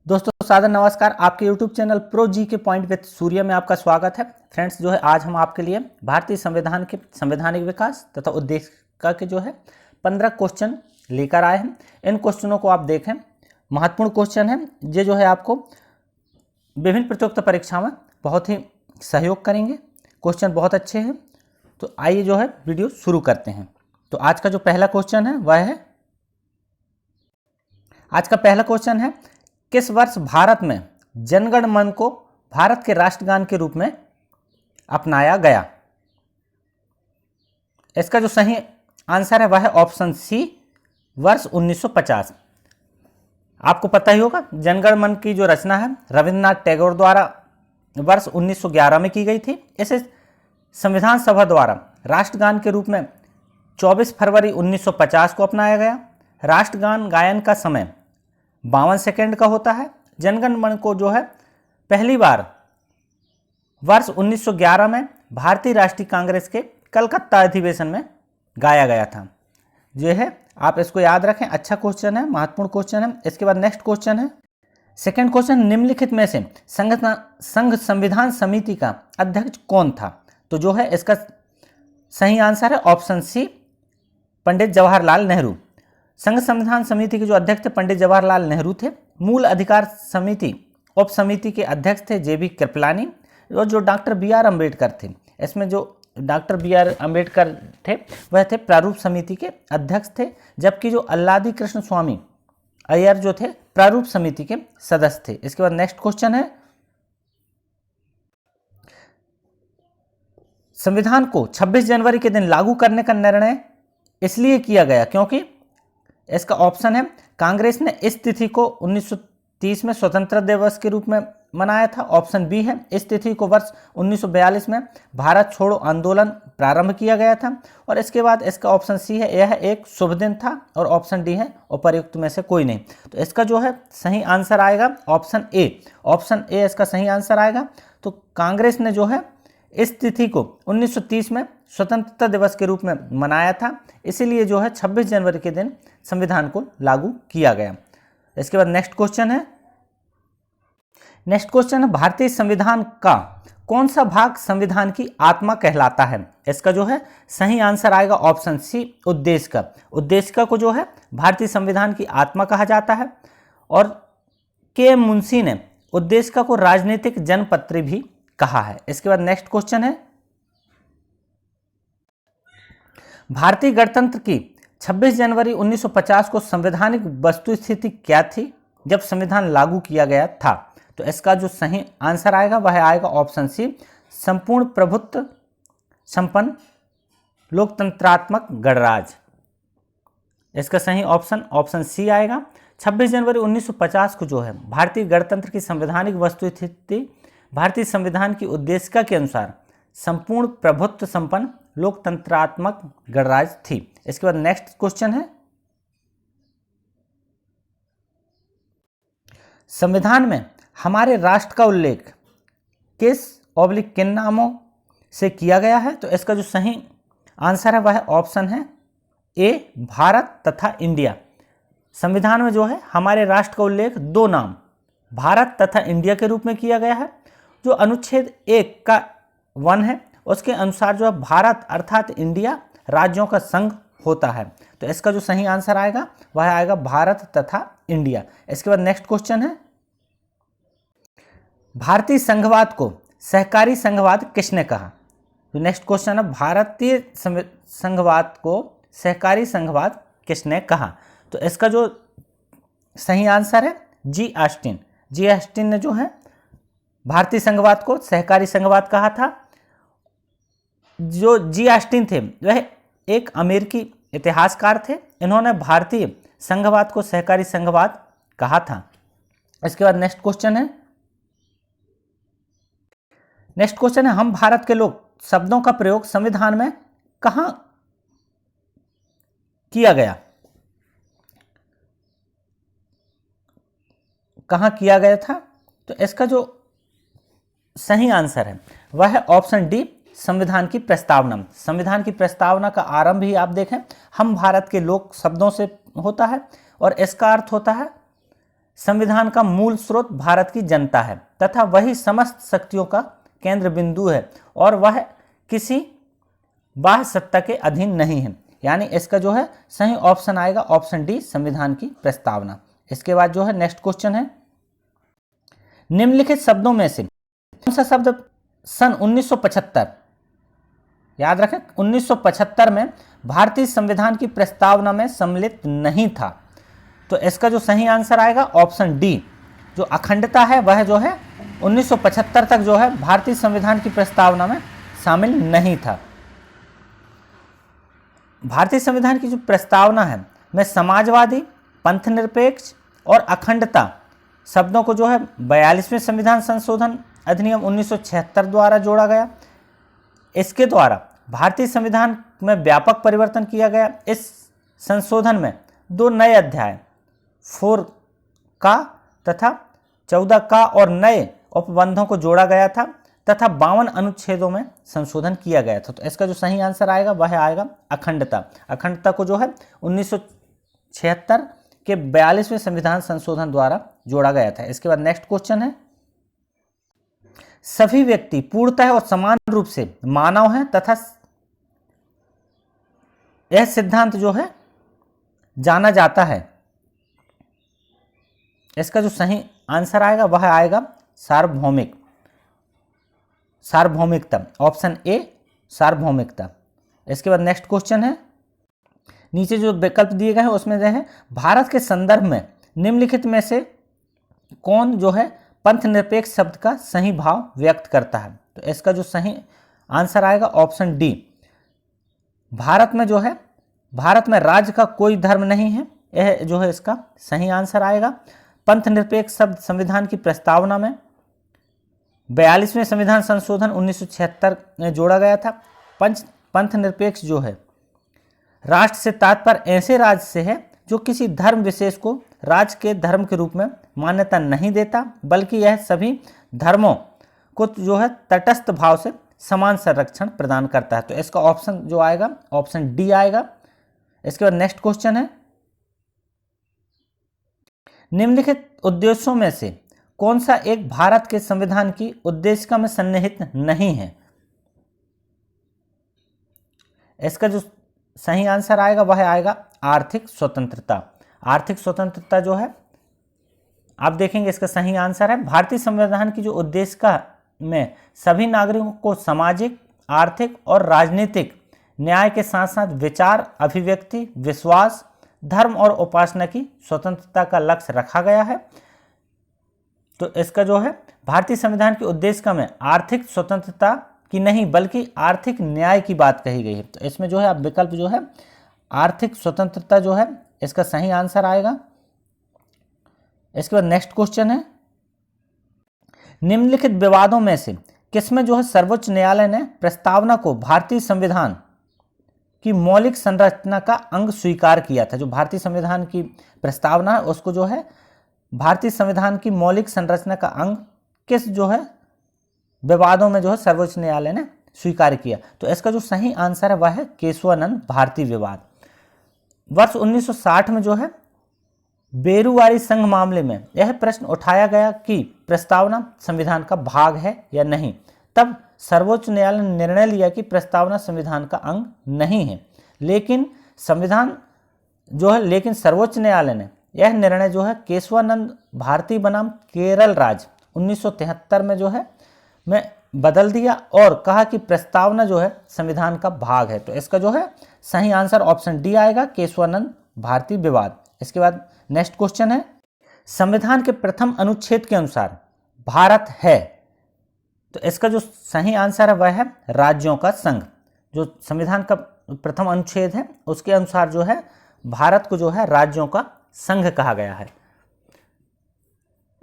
दोस्तों सादर नमस्कार। आपके YouTube चैनल प्रो जी के पॉइंट विद सूर्य में आपका स्वागत है। फ्रेंड्स जो है आज हम आपके लिए भारतीय संविधान के संवैधानिक विकास तथा उद्देश्य के जो है 15 क्वेश्चन लेकर आए हैं। इन क्वेश्चनों को आप देखें, महत्वपूर्ण क्वेश्चन है। ये जो है आपको विभिन्न प्रतियोगिता परीक्षा में बहुत ही सहयोग करेंगे। क्वेश्चन बहुत अच्छे हैं। तो आइए जो है वीडियो शुरू करते हैं। तो आज का जो पहला क्वेश्चन है वह है, आज का पहला क्वेश्चन है, किस वर्ष भारत में जनगण मन को भारत के राष्ट्रगान के रूप में अपनाया गया? इसका जो सही आंसर है वह है ऑप्शन सी, वर्ष 1950। आपको पता ही होगा जनगण मन की जो रचना है रविन्द्रनाथ टैगोर द्वारा वर्ष 1911 में की गई थी। इसे संविधान सभा द्वारा राष्ट्रगान के रूप में 24 फरवरी 1950 को अपनाया गया। राष्ट्रगान गायन का समय 52 सेकेंड का होता है। जनगण मन को जो है पहली बार वर्ष 1911 में भारतीय राष्ट्रीय कांग्रेस के कलकत्ता अधिवेशन में गाया गया था। जो है आप इसको याद रखें, अच्छा क्वेश्चन है, महत्वपूर्ण क्वेश्चन है। इसके बाद नेक्स्ट क्वेश्चन है, सेकेंड क्वेश्चन, निम्नलिखित में से संघ संविधान समिति का अध्यक्ष कौन था? तो जो है इसका सही आंसर है ऑप्शन सी, पंडित जवाहरलाल नेहरू। संघ संविधान समिति के जो अध्यक्ष थे पंडित जवाहरलाल नेहरू थे। मूल अधिकार समिति उप समिति के अध्यक्ष थे जेबी कृपलानी। और जो डॉक्टर बी आर अम्बेडकर थे, इसमें जो डॉक्टर बी आर अम्बेडकर थे वह थे प्रारूप समिति के अध्यक्ष थे, जबकि जो अल्लादी कृष्ण स्वामी अय्यर जो थे प्रारूप समिति के सदस्य थे। इसके बाद नेक्स्ट क्वेश्चन है, संविधान को 26 जनवरी के दिन लागू करने का निर्णय इसलिए किया गया क्योंकि, इसका ऑप्शन है, कांग्रेस ने इस तिथि को 1930 में स्वतंत्रता दिवस के रूप में मनाया था। ऑप्शन बी है, इस तिथि को वर्ष 1942 में भारत छोड़ो आंदोलन प्रारंभ किया गया था। और इसके बाद इसका ऑप्शन सी है, यह एक शुभ दिन था। और ऑप्शन डी है, उपर्युक्त में से कोई नहीं। तो इसका जो है सही आंसर आएगा ऑप्शन ए। ऑप्शन ए इसका सही आंसर आएगा। तो कांग्रेस ने जो है इस तिथि को 1930 में स्वतंत्रता दिवस के रूप में मनाया था, इसीलिए जो है 26 जनवरी के दिन संविधान को लागू किया गया। इसके बाद नेक्स्ट क्वेश्चन है, भारतीय संविधान का कौन सा भाग संविधान की आत्मा कहलाता है? इसका जो है सही आंसर आएगा ऑप्शन सी, उद्देश्य का। उद्देश्य को जो है भारतीय संविधान की आत्मा कहा जाता है। और के मुंशी ने उद्देश्य को राजनीतिक जनपत्र भी कहा है। इसके बाद नेक्स्ट क्वेश्चन है, भारतीय गणतंत्र की 26 जनवरी 1950 को संवैधानिक वस्तुस्थिति क्या थी जब संविधान लागू किया गया था? तो इसका जो सही आंसर आएगा वह आएगा ऑप्शन सी, संपूर्ण प्रभुत्व संपन्न लोकतंत्रात्मक गणराज्य। इसका सही ऑप्शन सी आएगा। 26 जनवरी 1950 को जो है भारतीय गणतंत्र की संवैधानिक वस्तुस्थिति भारतीय संविधान की उद्देशिका के अनुसार संपूर्ण प्रभुत्व संपन्न लोकतंत्रात्मक गणराज्य थी। इसके बाद नेक्स्ट क्वेश्चन है, संविधान में हमारे राष्ट्र का उल्लेख किन नामों से किया गया है? तो इसका जो सही आंसर है वह ऑप्शन है ए, भारत तथा इंडिया। संविधान में जो है हमारे राष्ट्र का उल्लेख दो नाम भारत तथा इंडिया के रूप में किया गया है। जो अनुच्छेद 1 का 1 है उसके अनुसार जो है भारत अर्थात इंडिया राज्यों का संघ होता है। तो इसका जो सही आंसर आएगा वह आएगा भारत तथा इंडिया। इसके बाद नेक्स्ट क्वेश्चन है, भारतीय संघवाद को सहकारी संघवाद किसने कहा? तो नेक्स्ट क्वेश्चन है, भारतीय संघवाद को सहकारी संघवाद किसने कहा? तो इसका जो सही आंसर है जी ऑस्टिन। जी ऑस्टिन ने जो है भारतीय संघवाद को सहकारी संघवाद कहा था। जो जी ऑस्टिन थे वह एक अमेरिकी इतिहासकार थे। इन्होंने भारतीय संघवाद को सहकारी संघवाद कहा था। इसके बाद नेक्स्ट क्वेश्चन है, हम भारत के लोग शब्दों का प्रयोग संविधान में कहां किया गया? कहां किया गया था? तो इसका जो सही आंसर है वह है ऑप्शन डी, संविधान की प्रस्तावना। संविधान की प्रस्तावना का आरंभ ही आप देखें हम भारत के लोग शब्दों से होता है और इसका अर्थ होता है संविधान का मूल स्रोत भारत की जनता है तथा वही समस्त शक्तियों का केंद्र बिंदु है और वह किसी बाह्य सत्ता के अधीन नहीं है। यानी इसका जो है सही ऑप्शन आएगा ऑप्शन डी, संविधान की प्रस्तावना। इसके बाद जो है नेक्स्ट क्वेश्चन है, निम्नलिखित शब्दों में से कौन सा शब्द सन 1975, याद रखें 1975 में भारतीय संविधान की प्रस्तावना में सम्मिलित नहीं था? तो इसका जो सही आंसर आएगा ऑप्शन डी, जो अखंडता है वह जो है 1975 तक जो है भारतीय संविधान की प्रस्तावना में शामिल नहीं था। भारतीय संविधान की जो प्रस्तावना है में समाजवादी, पंथनिरपेक्ष और अखंडता शब्दों को जो है 42वें संविधान संशोधन अधिनियम 1976 द्वारा जोड़ा गया। इसके द्वारा भारतीय संविधान में व्यापक परिवर्तन किया गया। इस संशोधन में 2 नए अध्याय 4 का तथा 14 का और नए उपबंधों को जोड़ा गया था तथा 52 अनुच्छेदों में संशोधन किया गया था। तो इसका जो सही आंसर आएगा वह आएगा अखंडता। अखंडता को जो है 1976 के 42वें संविधान संशोधन द्वारा जोड़ा गया था। इसके बाद नेक्स्ट क्वेश्चन है, सभी व्यक्ति पूर्णतः और समान रूप से मानव हैं तथा यह सिद्धांत जो है जाना जाता है। इसका जो सही आंसर आएगा वह आएगा सार्वभौमिकता, ऑप्शन ए सार्वभौमिकता। इसके बाद नेक्स्ट क्वेश्चन है, नीचे जो विकल्प दिए गए हैं उसमें जो है भारत के संदर्भ में निम्नलिखित में से कौन जो है पंथ निरपेक्ष शब्द का सही भाव व्यक्त करता है? तो इसका जो सही आंसर आएगा ऑप्शन डी, भारत में राज्य का कोई धर्म नहीं है, यह जो है इसका सही आंसर आएगा। पंथ निरपेक्ष शब्द संविधान की प्रस्तावना में 42वें संविधान संशोधन 1976 में जोड़ा गया था। पंथ निरपेक्ष जो है राष्ट्र से तात्पर्य ऐसे राज्य से है जो किसी धर्म विशेष को राज्य के धर्म के रूप में मान्यता नहीं देता, बल्कि यह सभी धर्मों को जो है तटस्थ भाव से समान संरक्षण प्रदान करता है। तो इसका ऑप्शन जो आएगा ऑप्शन डी आएगा। इसके बाद नेक्स्ट क्वेश्चन है, निम्नलिखित उद्देश्यों में से कौन सा एक भारत के संविधान की उद्देशिका में सन्निहित नहीं है? इसका जो सही आंसर आएगा वह आएगा आर्थिक स्वतंत्रता। आर्थिक स्वतंत्रता जो है आप देखेंगे इसका सही आंसर है, भारतीय संविधान की जो उद्देशिका में सभी नागरिकों को सामाजिक, आर्थिक और राजनीतिक न्याय के साथ साथ विचार, अभिव्यक्ति, विश्वास, धर्म और उपासना की स्वतंत्रता का लक्ष्य रखा गया है। तो इसका जो है भारतीय संविधान की उद्देशिका में आर्थिक स्वतंत्रता की नहीं बल्कि आर्थिक न्याय की बात कही गई है। तो इसमें जो है आप विकल्प जो है आर्थिक स्वतंत्रता जो है इसका सही आंसर आएगा। इसके बाद नेक्स्ट क्वेश्चन है, निम्नलिखित विवादों में से किसमें जो है सर्वोच्च न्यायालय ने प्रस्तावना को भारतीय संविधान की मौलिक संरचना का अंग स्वीकार किया था? जो भारतीय संविधान की प्रस्तावना है उसको जो है भारतीय संविधान की मौलिक संरचना का अंग किस जो है विवादों में जो है सर्वोच्च न्यायालय ने स्वीकार किया? तो इसका जो सही आंसर है वह है केशवानंद भारती विवाद। वर्ष 1960 में जो है बेरुवारी संघ मामले में यह प्रश्न उठाया गया कि प्रस्तावना संविधान का भाग है या नहीं। तब सर्वोच्च न्यायालय ने निर्णय लिया कि प्रस्तावना संविधान का अंग नहीं है, लेकिन सर्वोच्च न्यायालय ने यह निर्णय जो है केशवानंद भारती बनाम केरल राज्य 1973 में जो है में बदल दिया और कहा कि प्रस्तावना जो है संविधान का भाग है। तो इसका जो है सही आंसर ऑप्शन डी आएगा, केशवानंद भारती विवाद। इसके बाद नेक्स्ट क्वेश्चन है, संविधान के प्रथम अनुच्छेद के अनुसार भारत है। तो इसका जो सही आंसर है वह है राज्यों का संघ। जो संविधान का प्रथम अनुच्छेद है उसके अनुसार जो है भारत को जो है राज्यों का संघ कहा गया है।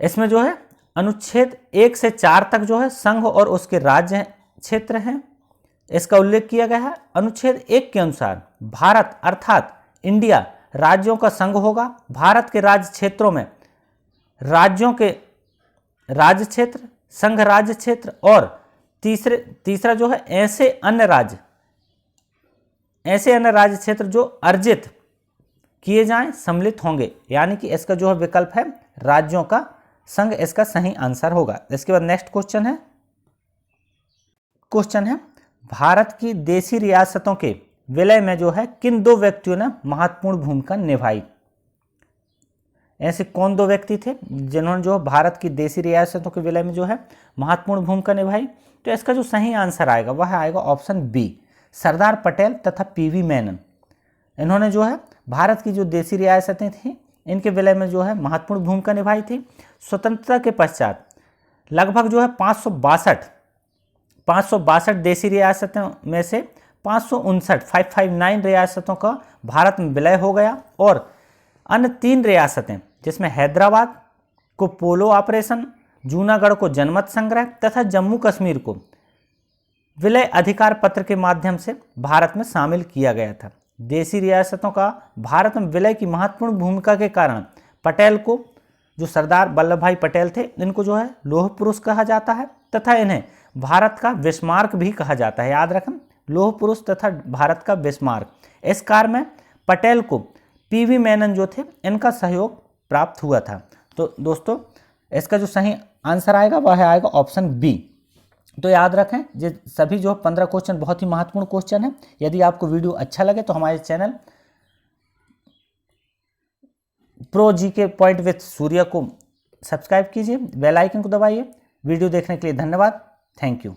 इसमें जो है अनुच्छेद 1 से 4 तक जो है संघ और उसके राज्य क्षेत्र हैं, इसका उल्लेख किया गया है। अनुच्छेद 1 के अनुसार भारत अर्थात इंडिया राज्यों का संघ होगा। भारत के राज्य क्षेत्रों में राज्यों के राज्य क्षेत्र, संघ राज्य क्षेत्र और तीसरा जो है ऐसे अन्य राज्य क्षेत्र जो अर्जित किए जाएं सम्मिलित होंगे। यानी कि इसका जो है विकल्प है राज्यों का संघ इसका सही आंसर होगा। इसके बाद नेक्स्ट क्वेश्चन है भारत की देशी रियासतों के विलय में जो है किन दो व्यक्तियों ने महत्वपूर्ण भूमिका निभाई। ऐसे कौन दो व्यक्ति थे जिन्होंने जो भारत की देशी रियासतों के विलय में जो है महत्वपूर्ण भूमिका निभाई। तो इसका जो सही आंसर आएगा वह आएगा ऑप्शन बी, सरदार पटेल तथा पीवी मेनन। इन्होंने जो है भारत की जो देशी रियासतें थी इनके विलय में जो है महत्वपूर्ण भूमिका निभाई थी। स्वतंत्रता के पश्चात लगभग जो है 562 देशी रियासतों में से 559 रियासतों का भारत में विलय हो गया और अन्य 3 रियासतें जिसमें हैदराबाद को पोलो ऑपरेशन, जूनागढ़ को जनमत संग्रह तथा जम्मू कश्मीर को विलय अधिकार पत्र के माध्यम से भारत में शामिल किया गया था। देशी रियासतों का भारत में विलय की महत्वपूर्ण भूमिका के कारण पटेल को, जो सरदार वल्लभ भाई पटेल थे, इनको जो है लौह पुरुष कहा जाता है तथा इन्हें भारत का बिस्मार्क भी कहा जाता है। याद रखें, लौह पुरुष तथा भारत का बिस्मार्क। इस कार्य में पटेल को पीवी मेनन जो थे इनका सहयोग प्राप्त हुआ था। तो दोस्तों इसका जो सही आंसर आएगा वह आएगा ऑप्शन बी। तो याद रखें ये सभी जो 15 क्वेश्चन बहुत ही महत्वपूर्ण क्वेश्चन है। यदि आपको वीडियो अच्छा लगे तो हमारे channel pro GK point with Surya को सब्सक्राइब कीजिए, बेल आइकन को दबाइए। वीडियो देखने के लिए धन्यवाद। Thank you.